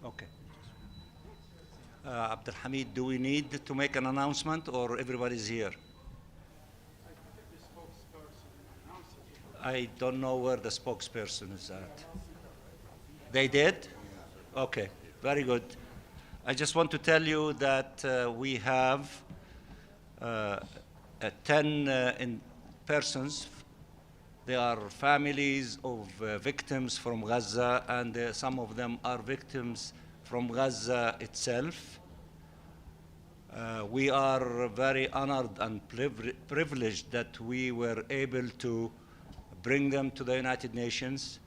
Okay. Abdul Hamid, do we need to make an announcement or everybody's here? I don't know where the spokesperson is at. They did? Okay, very good. I just want to tell you that we have 10 persons. They are families of victims from Gaza, and some of them are victims from Gaza itself. We are very honored and privileged that we were able to bring them to the United Nations.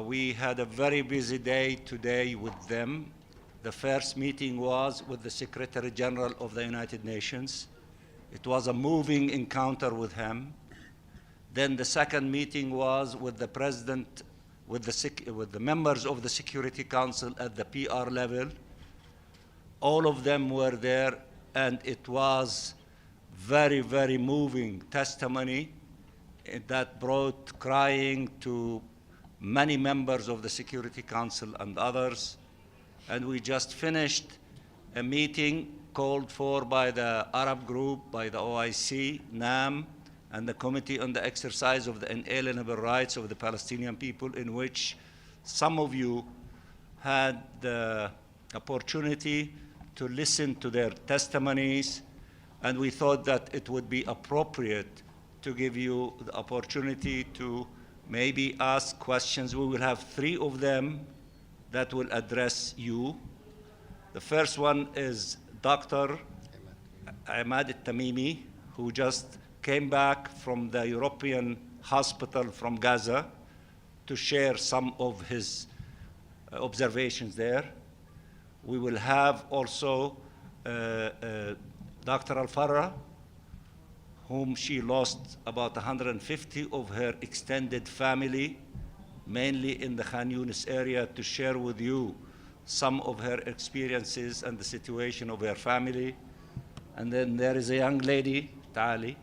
We had a very busy day today with them. The first meeting was with the Secretary General of the United Nations. It was a moving encounter with him. Then the second meeting was with the President, with the members of the Security Council at the PR level. All of them were there, and it was very, very moving testimony that brought crying to many members of the Security Council and others. And we just finished a meeting called for by the Arab group, by the OIC, NAM, and the Committee on the Exercise of the Inalienable Rights of the Palestinian People, in which some of you had the opportunity to listen to their testimonies, and we thought that it would be appropriate to give you the opportunity to maybe ask questions. We will have 3 of them that will address you. The first one is Dr. Imad Al-Tamimi, who just came back from the European hospital from Gaza to share some of his observations there. We will have also Dr. Al-Farra, whom she lost about 150 of her extended family, mainly in the Khan Yunis area, to share with you some of her experiences and the situation of her family. And then there is a young lady, Tali,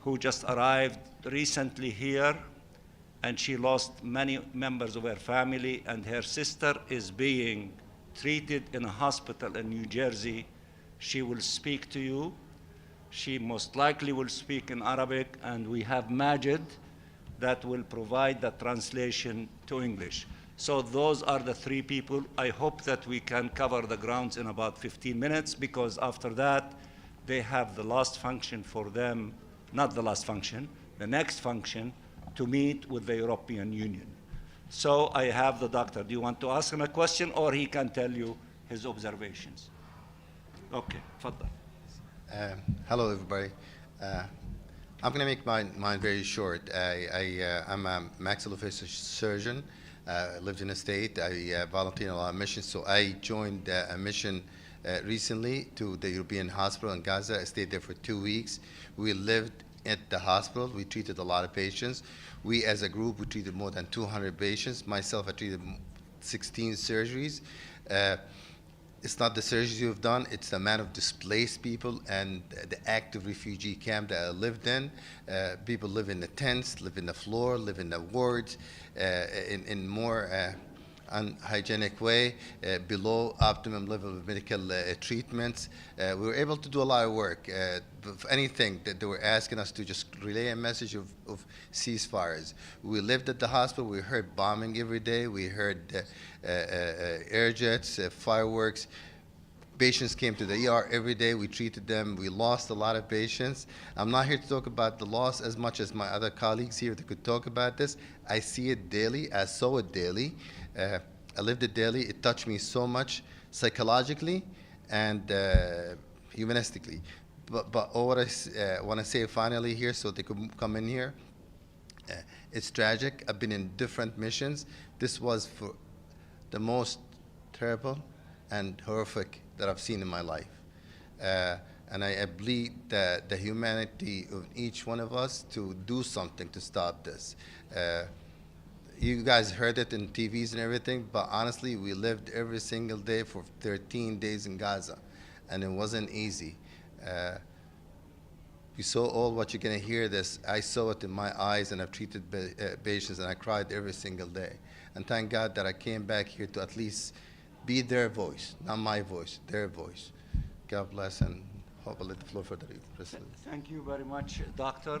who just arrived recently here, and she lost many members of her family, and her sister is being treated in a hospital in New Jersey. She will speak to you. She most likely will speak in Arabic, and we have Majid that will provide the translation to English. So those are the 3 people. I hope that we can cover the grounds in about 15 minutes, because after that, they have the last function for them, not the last function, the next function, to meet with the European Union. So I have the doctor. Do you want to ask him a question, or he can tell you his observations? Okay, Faddal. Hello, everybody. I'm going to make mine very short. I'm a maxillofacial surgeon. I lived in the state. I volunteered in a lot of missions. So I joined a mission recently to the European hospital in Gaza. I stayed there for 2 weeks. We lived at the hospital. We treated a lot of patients. We, as a group, we treated more than 200 patients. Myself, I treated 16 surgeries. It's not the surgeries you've done, it's the amount of displaced people and the active refugee camp that I lived in. People live in the tents, live in the floor, live in the wards, in more unhygienic way, below optimum level of medical treatments. We were able to do a lot of work. If anything, that they were asking us to just relay a message of ceasefires. We lived at the hospital. We heard bombing every day. We heard air jets, fireworks. Patients came to the ER every day. We treated them. We lost a lot of patients. I'm not here to talk about the loss as much as my other colleagues here that could talk about this. I see it daily. I saw it daily. I lived it daily. It touched me so much psychologically and humanistically. But all what I want to say finally here, so they could come in here, it's tragic. I've been in different missions. This was for the most terrible and horrific that I've seen in my life. And I believe that the humanity of each one of us to do something to stop this. You guys heard it in TVs and everything, but honestly, we lived every single day for 13 days in Gaza, and it wasn't easy. We saw all what you're going to hear this. I saw it in my eyes, and I've treated patients, and I cried every single day. And thank God that I came back here to at least be their voice, not my voice, their voice. God bless, and hope I let the floor for the President. Thank you very much, Doctor.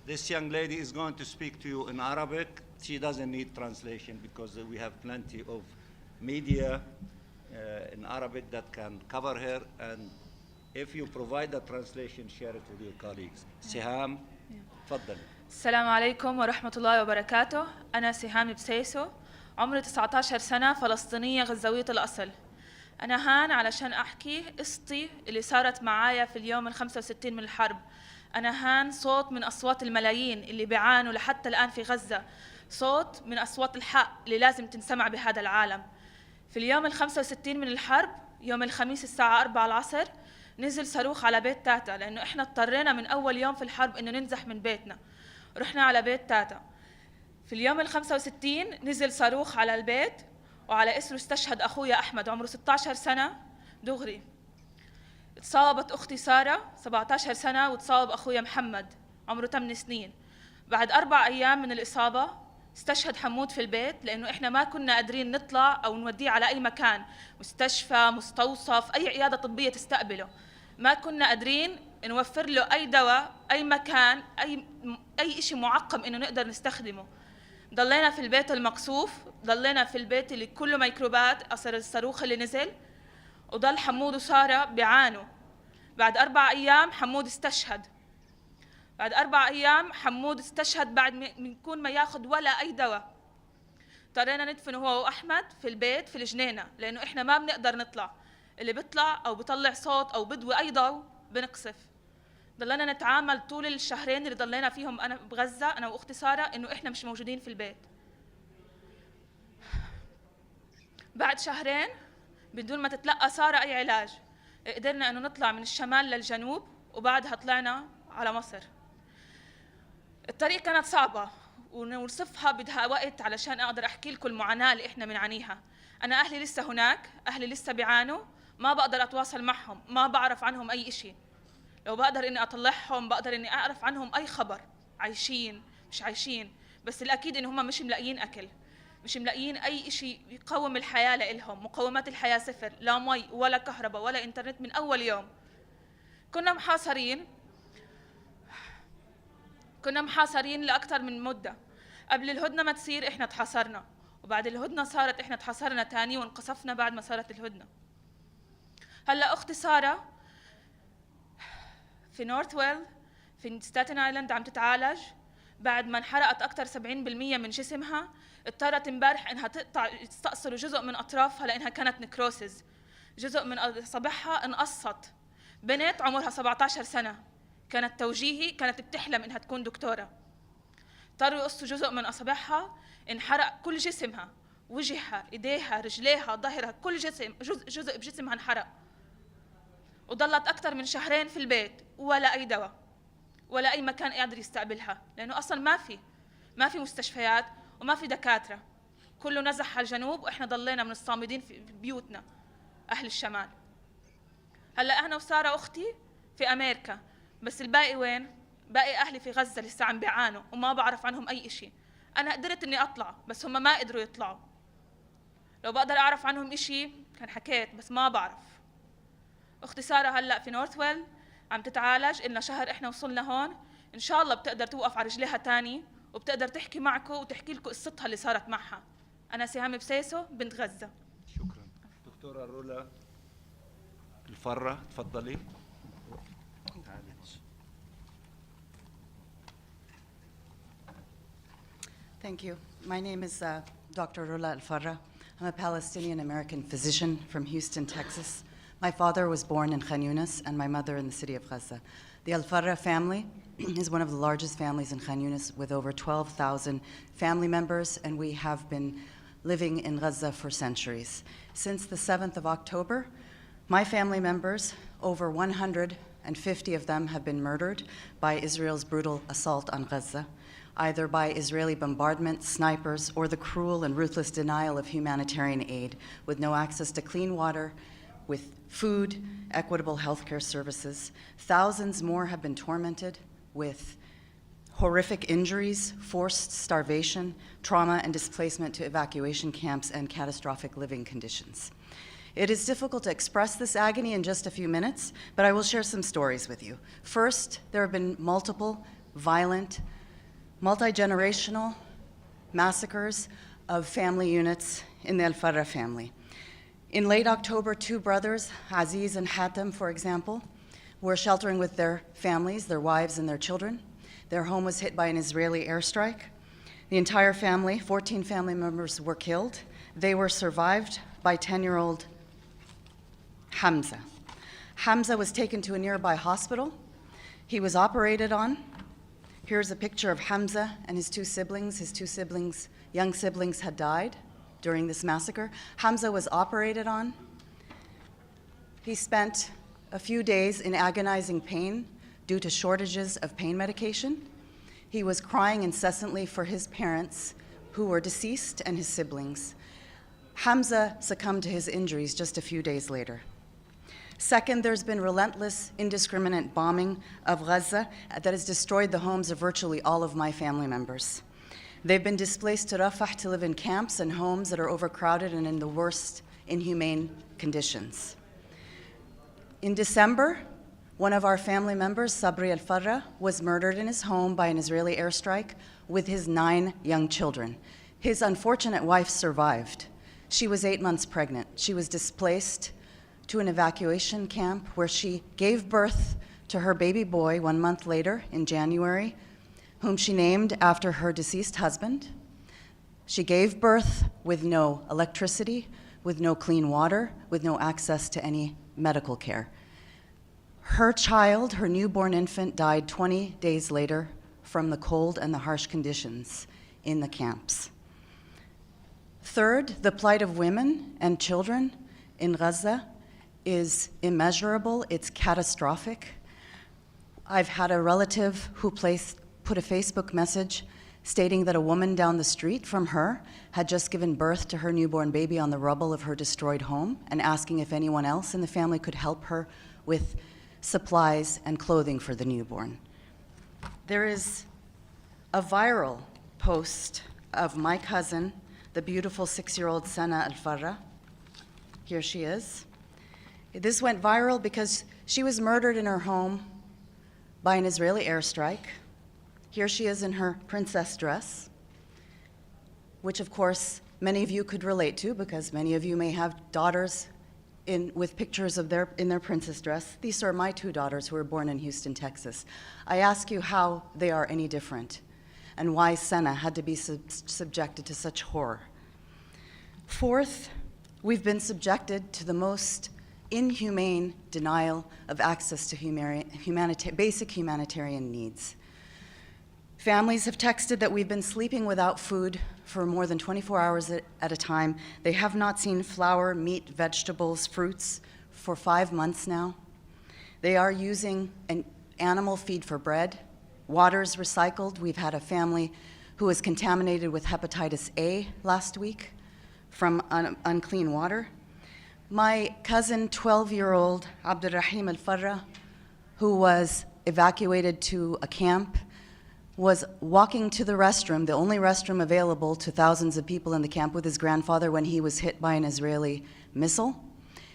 This young lady is going to speak to you in Arabic. She doesn't need translation because we have plenty of media in Arabic that can cover her. And if you provide the translation, share it with your colleagues. Siham, تفضل. السلام عليكم ورحمة الله وبركاته. أنا سهام بسيسو، عمري 19 سنة، فلسطينية غزاوية الأصل. أنا هان علشان أحكي قصتي اللي صارت معايا في اليوم ال65 من الحرب. أنا هان صوت من أصوات الملايين اللي بيعانوا لحتى الآن في غزة، صوت من أصوات الحق اللي لازم تنسمع بهذا العالم. في اليوم ال65 من الحرب، يوم الخميس الساعة 4 العصر، نزل صاروخ على بيت تاتا، لأنه إحنا اضطرينا من أول يوم في الحرب إنه ننزح من بيتنا. رحنا على بيت تاتا. في اليوم ال65 نزل صاروخ على البيت، وعلى إثره استشهد أخويا أحمد عمره 16 سنة دغري. اتصابت أختي سارة 17 سنة، وتصاب أخويا محمد عمره 8 سنين. بعد 4 أيام من الإصابة استشهد حمود في البيت، لأنه إحنا ما كنا قادرين نطلع أو نوديه على أي مكان، مستشفى، مستوصف، أي عيادة طبية تستقبله. ما كنا قادرين نوفر له أي دواء، أي مكان، أي شيء معقم إنه نقدر نستخدمه. ضلينا في البيت المقصوف، ضلينا في البيت اللي كله ميكروبات أثر الصاروخ اللي نزل، وضل حمود وسارة بيعانوا. بعد 4 أيام حمود استشهد. بعد 4 أيام حمود استشهد بعد من كون ما ياخذ ولا أي دواء. اضطرينا ندفنه هو وأحمد في البيت في الجنينة، لأنه إحنا ما بنقدر نطلع. اللي بيطلع أو بيطلع صوت أو بدوي أي ضوء بنقصف. ضلنا نتعامل طول الشهرين اللي ضلينا فيهم أنا بغزة، أنا وأختي سارة، إنه إحنا مش موجودين في البيت. بعد شهرين بدون ما تتلقى سارة أي علاج، قدرنا إنه نطلع من الشمال للجنوب، وبعدها طلعنا على مصر. الطريق كانت صعبة ونوصفها بدها وقت علشان أقدر أحكي لكم المعاناة اللي إحنا بنعانيها. أنا أهلي لسه هناك، أهلي لسه بيعانوا، ما بقدر أتواصل معهم، ما بعرف عنهم أي إشي. لو بقدر إني أطلعهم، بقدر إني أعرف عنهم أي خبر، عايشين مش عايشين، بس الأكيد إن هم مش ملاقيين أكل، مش ملاقيين أي إشي يقوم الحياة لإلهم. مقومات الحياة صفر، لا مي ولا كهرباء ولا إنترنت من أول يوم. كنا محاصرين لأكثر من مدة. قبل الهدنة ما تصير إحنا تحاصرنا، وبعد الهدنة صارت إحنا تحاصرنا تاني وانقصفنا بعد ما صارت الهدنة. هلا أختي سارة في نورث ويل في ستاتن آيلاند عم تتعالج بعد ما انحرقت أكثر 70% من جسمها. اضطرت امبارح إنها تستأصل جزء من أطرافها لأنها كانت نكروسز. جزء من أصابعها انقصت. بنت عمرها 17 سنة، كانت توجيهي، كانت بتحلم إنها تكون دكتورة. اضطروا يقصوا جزء من أصابعها، انحرق كل جسمها، وجهها، إيديها، رجليها، ظهرها، كل جزء بجسمها انحرق. وضلت أكثر من شهرين في البيت، ولا أي دواء ولا أي مكان قادر يستقبلها، لأنه أصلاً ما في مستشفيات وما في دكاترة. كله نزح على الجنوب، وإحنا ضلينا من الصامدين في بيوتنا أهل الشمال. هلا أنا وسارة أختي في أمريكا، بس الباقي وين؟ باقي أهلي في غزة لسه عم بيعانوا وما بعرف عنهم أي إشي. أنا قدرت إني أطلع، بس هم ما قدروا يطلعوا. لو بقدر أعرف عنهم إشي كان حكيت، بس ما بعرف. أختي سارة هلا في نورث ويل عم تتعالج، إلنا شهر إحنا وصلنا هون. إن شاء الله بتقدر توقف على رجليها تاني، وبتقدر تحكي معكم وتحكي لكم قصتها اللي صارت معها. أنا سهام بسيسو، بنت غزة. شكرا. دكتورة رولا الفرة، تفضلي. Thank you. My name is Dr. Rula El-Farra. I'm a Palestinian-American physician from Houston, Texas. My father was born in Khan Yunis and my mother in the city of Gaza. The El-Farra family is one of the largest families in Khan Yunis with over 12,000 family members, and we have been living in Gaza for centuries. Since the 7th of October, my family members, over 150 of them, have been murdered by Israel's brutal assault on Gaza, either by Israeli bombardment, snipers, or the cruel and ruthless denial of humanitarian aid, with no access to clean water, with food, equitable healthcare services. Thousands more have been tormented with horrific injuries, forced starvation, trauma and displacement to evacuation camps, and catastrophic living conditions. It is difficult to express this agony in just a few minutes, but I will share some stories with you. First, there have been multiple violent, multi-generational massacres of family units in the Al-Farra family. In late October, two brothers, Aziz and Hatem, for example, were sheltering with their families, their wives and their children. Their home was hit by an Israeli airstrike. The entire family, 14 family members, were killed. They were survived by 10-year-old Hamza. Hamza was taken to a nearby hospital. He was operated on. Here's a picture of Hamza and his two siblings. His two siblings, young siblings, had died during this massacre. Hamza was operated on. He spent a few days in agonizing pain due to shortages of pain medication. He was crying incessantly for his parents, who were deceased, and his siblings. Hamza succumbed to his injuries just a few days later. Second, there's been relentless, indiscriminate bombing of Gaza that has destroyed the homes of virtually all of my family members. They've been displaced to Rafah to live in camps and homes that are overcrowded and in the worst inhumane conditions. In December, one of our family members, Rula El-Farra, was murdered in his home by an Israeli airstrike with his 9 young children. His unfortunate wife survived. She was 8 months pregnant. She was displaced to an evacuation camp where she gave birth to her baby boy 1 month later in January, whom she named after her deceased husband. She gave birth with no electricity, with no clean water, with no access to any medical care. Her child, her newborn infant, died 20 days later from the cold and the harsh conditions in the camps. Third, the plight of women and children in Gaza is immeasurable, it's catastrophic. I've had a relative who put a Facebook message stating that a woman down the street from her had just given birth to her newborn baby on the rubble of her destroyed home, and asking if anyone else in the family could help her with supplies and clothing for the newborn. There is a viral post of my cousin, the beautiful 6-year-old Sana Al-Farra. Here she is. This went viral because she was murdered in her home by an Israeli airstrike. Here she is in her princess dress, which of course many of you could relate to, because many of you may have daughters with pictures of in their princess dress. These are my 2 daughters who were born in Houston, Texas. I ask you how they are any different, and why Sana had to be subjected to such horror. Fourth, we've been subjected to the most inhumane denial of access to basic humanitarian needs. Families have texted that we've been sleeping without food for more than 24 hours at a time. They have not seen flour, meat, vegetables, fruits for 5 months now. They are using an animal feed for bread. Water is recycled. We've had a family who was contaminated with hepatitis A last week from unclean water. My cousin, 12-year-old Abdurrahim Al-Farra, who was evacuated to a camp, was walking to the restroom, the only restroom available to thousands of people in the camp, with his grandfather when he was hit by an Israeli missile.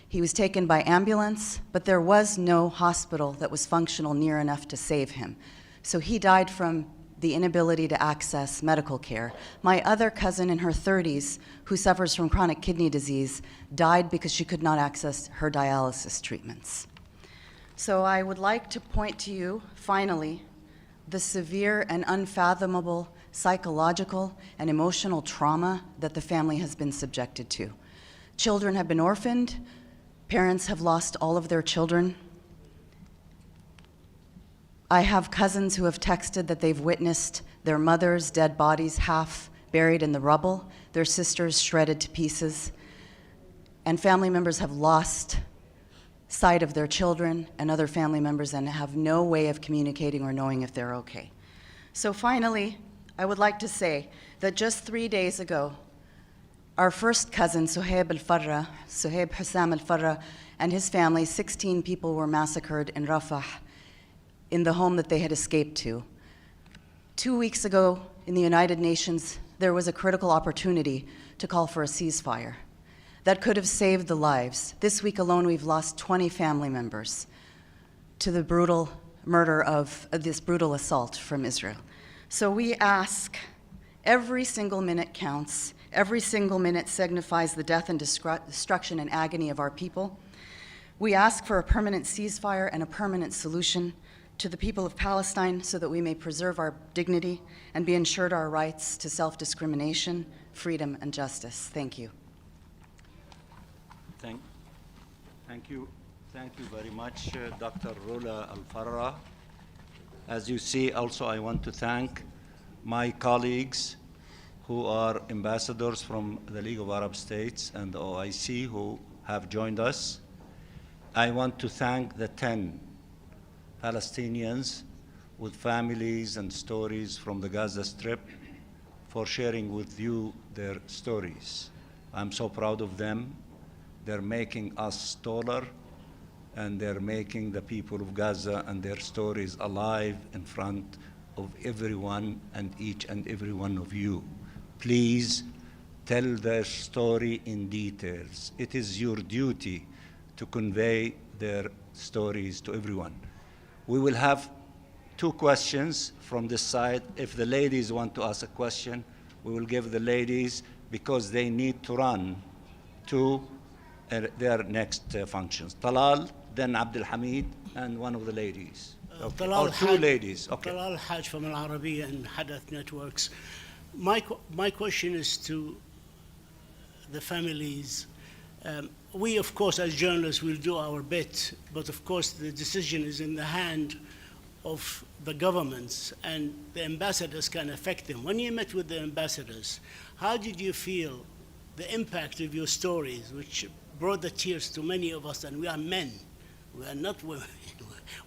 He was taken by ambulance, but there was no hospital that was functional near enough to save him. So he died from the inability to access medical care. My other cousin in her 30s, who suffers from chronic kidney disease, died because she could not access her dialysis treatments. So I would like to point to you, finally, the severe and unfathomable psychological and emotional trauma that the family has been subjected to. Children have been orphaned, parents have lost all of their children. I have cousins who have texted that they've witnessed their mothers' dead bodies half buried in the rubble, their sisters shredded to pieces, and family members have lost sight of their children and other family members and have no way of communicating or knowing if they're okay. So finally, I would like to say that just 3 days ago, our first cousin, Suhaib Hussam Al-Farra, and his family, 16 people, were massacred in Rafah, in the home that they had escaped to. 2 weeks ago in the United Nations, there was a critical opportunity to call for a ceasefire that could have saved the lives. This week alone, we've lost 20 family members to the brutal murder of this brutal assault from Israel. So we ask, every single minute counts. Every single minute signifies the death and destruction and agony of our people. We ask for a permanent ceasefire and a permanent solution to the people of Palestine so that we may preserve our dignity and be ensured our rights to self-discrimination, freedom, and justice. Thank you. Thank you very much, Dr. Rula El-Farra. As you see, also I want to thank my colleagues who are ambassadors from the League of Arab States and the OIC who have joined us. I want to thank the 10 Palestinians with families and stories from the Gaza Strip for sharing with you their stories. I'm so proud of them. They're making us taller, and they're making the people of Gaza and their stories alive in front of everyone and each and every one of you. Please tell their story in details. It is your duty to convey their stories to everyone. We will have 2 questions from this side. If the ladies want to ask a question, we will give the ladies, because they need to run to their next functions. Talal, then Abdul Hamid, and one of the ladies. Okay. Or 2 ladies. Okay. Talal Haj from Al Arabiya and Hadath Networks. My question is to the families. We, of course, as journalists, will do our bit, but of course the decision is in the hand of the governments, and the ambassadors can affect them. When you met with the ambassadors, how did you feel the impact of your stories, which brought the tears to many of us? And we are men, we are not women.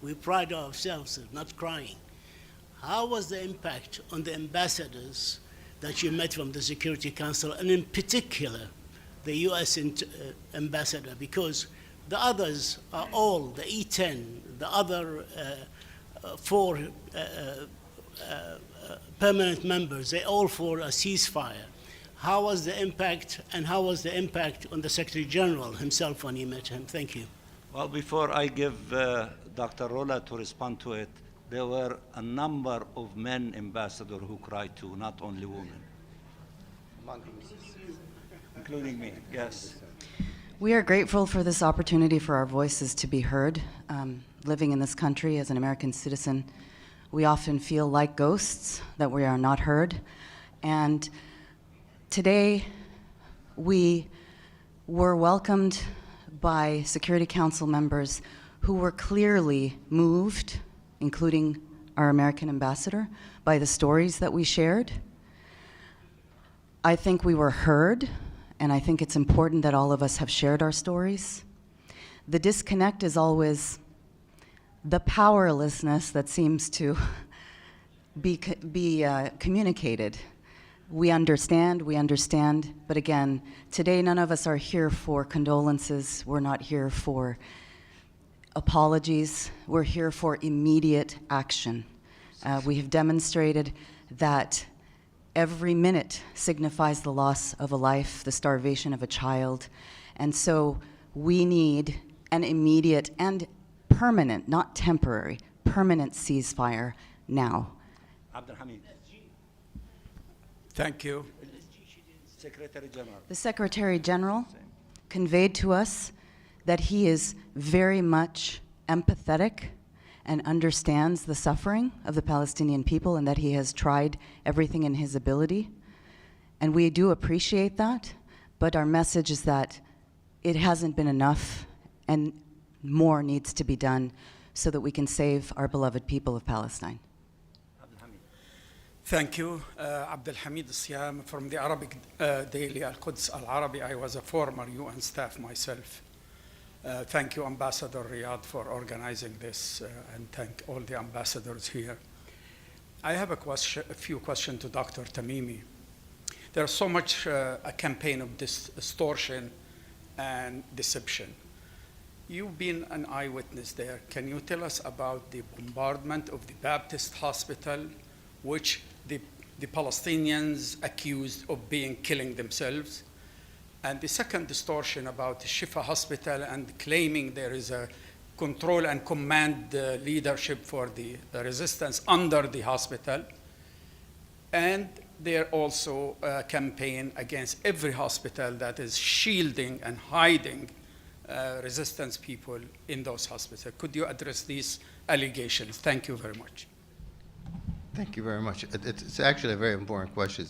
We pride ourselves in not crying. How was the impact on the ambassadors that you met from the Security Council, and in particular the US ambassador? Because the others are all, the E10, the other 4 permanent members, they're all for a ceasefire. How was the impact, and how was the impact on the Secretary General himself when you met him? Thank you. Well, before I give Dr. Rula to respond to it, there were a number of men ambassadors who cried too, not only women. Including me, yes. We are grateful for this opportunity for our voices to be heard. Living in this country as an American citizen, we often feel like ghosts, that we are not heard. And today, we were welcomed by Security Council members who were clearly moved, including our American ambassador, by the stories that we shared. I think we were heard, and I think it's important that all of us have shared our stories. The disconnect is always the powerlessness that seems to be communicated. We understand, but again, today none of us are here for condolences. We're not here for apologies. We're here for immediate action. We have demonstrated that every minute signifies the loss of a life, the starvation of a child, and so we need an immediate and permanent, not temporary, permanent ceasefire now. Abdul Hamid. Thank you. Secretary General. The Secretary General conveyed to us that he is very much empathetic and understands the suffering of the Palestinian people, and that he has tried everything in his ability. And we do appreciate that, but our message is that it hasn't been enough, and more needs to be done so that we can save our beloved people of Palestine. Thank you. Abdul Hamid Siyam from the Arabic daily Al-Quds Al-Arabi. I was a former UN staff myself. Thank you, Ambassador Riyad, for organizing this, and thank all the ambassadors here. I have a few questions to Dr. Tamimi. There's so much a campaign of distortion and deception. You've been an eyewitness there. Can you tell us about the bombardment of the Baptist hospital which the Palestinians accused of killing themselves. And the second distortion about the Shifa hospital and claiming there is a control and command leadership for the resistance under the hospital. And there also a campaign against every hospital that is shielding and hiding resistance people in those hospitals. Could you address these allegations? Thank you very much. Thank you very much. It's actually a very important question.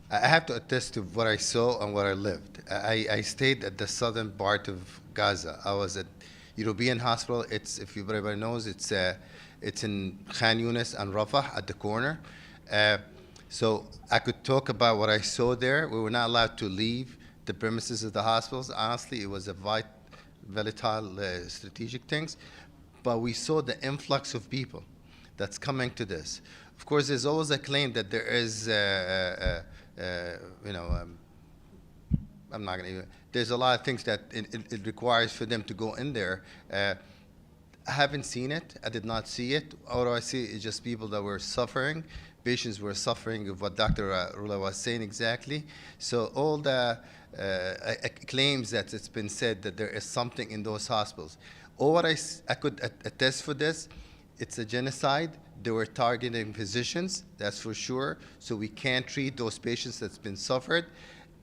I have to attest to what I saw and what I lived. I stayed at the southern part of Gaza. I was at European Hospital. It's, if everybody knows, it's in Khan Yunis and Rafah at the corner. So I could talk about what I saw there. We were not allowed to leave the premises of the hospitals. Honestly, it was a volatile strategic things. But we saw the influx of people that's coming to this. Of course, there's always a claim that there is, I'm not going to, there's a lot of things that it requires for them to go in there. I haven't seen it. I did not see it. All I see is just people that were suffering. Patients were suffering of what Dr. Rula was saying exactly. So all the claims that it's been said that there is something in those hospitals. All what I could attest for this, it's a genocide. They were targeting physicians, that's for sure. So we can't treat those patients that's been suffered.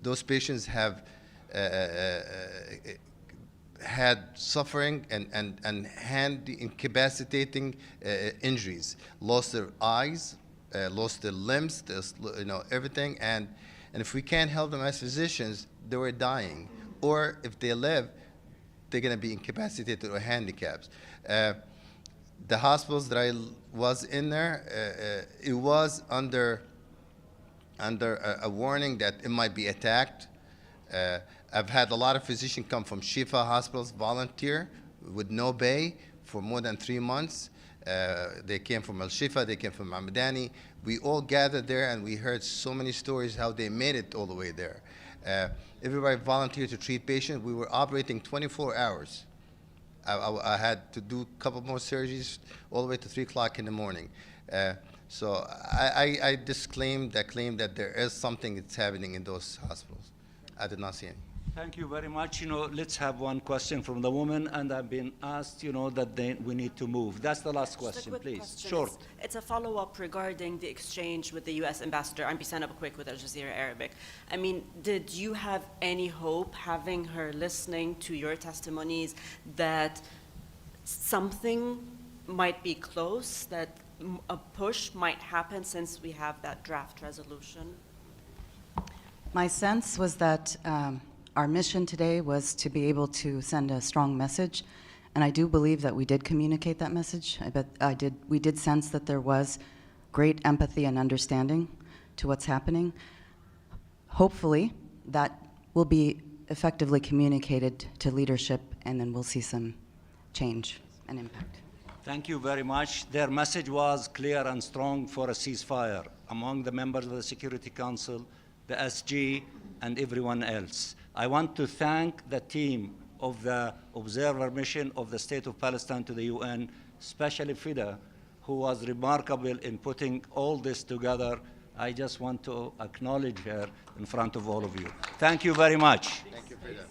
Those patients have had suffering and hand incapacitating injuries, lost their eyes, lost their limbs, everything. And if we can't help them as physicians, they were dying. Or if they live, they're going to be incapacitated or handicapped. The hospitals that I was in there, it was under a warning that it might be attacked. I've had a lot of physicians come from Shifa hospitals, volunteer with no pay for more than 3 months. They came from Al-Shifa, they came from Hamadani. We all gathered there and we heard so many stories how they made it all the way there. Everybody volunteered to treat patients. We were operating 24 hours. I had to do a couple more surgeries all the way to 3 o'clock in the morning. So I disclaim that claim that there is something that's happening in those hospitals. I did not see any. Thank you very much. Let's have one question from the woman, and I've been asked, that we need to move. That's the last question, please. Question. Short. It's a follow-up regarding the exchange with the U.S. ambassador. I'm Bisan Abu Quick with Al Jazeera Arabic. I mean, did you have any hope, having her listening to your testimonies, that something might be close, that a push might happen since we have that draft resolution? My sense was that our mission today was to be able to send a strong message, and I do believe that we did communicate that message. We did sense that there was great empathy and understanding to what's happening. Hopefully, that will be effectively communicated to leadership, and then we'll see some change and impact. Thank you very much. Their message was clear and strong for a ceasefire among the members of the Security Council, the SG, and everyone else. I want to thank the team of the observer mission of the State of Palestine to the UN, especially FIDA, who was remarkable in putting all this together. I just want to acknowledge her in front of all of you. Thank you very much. Thank you, FIDA.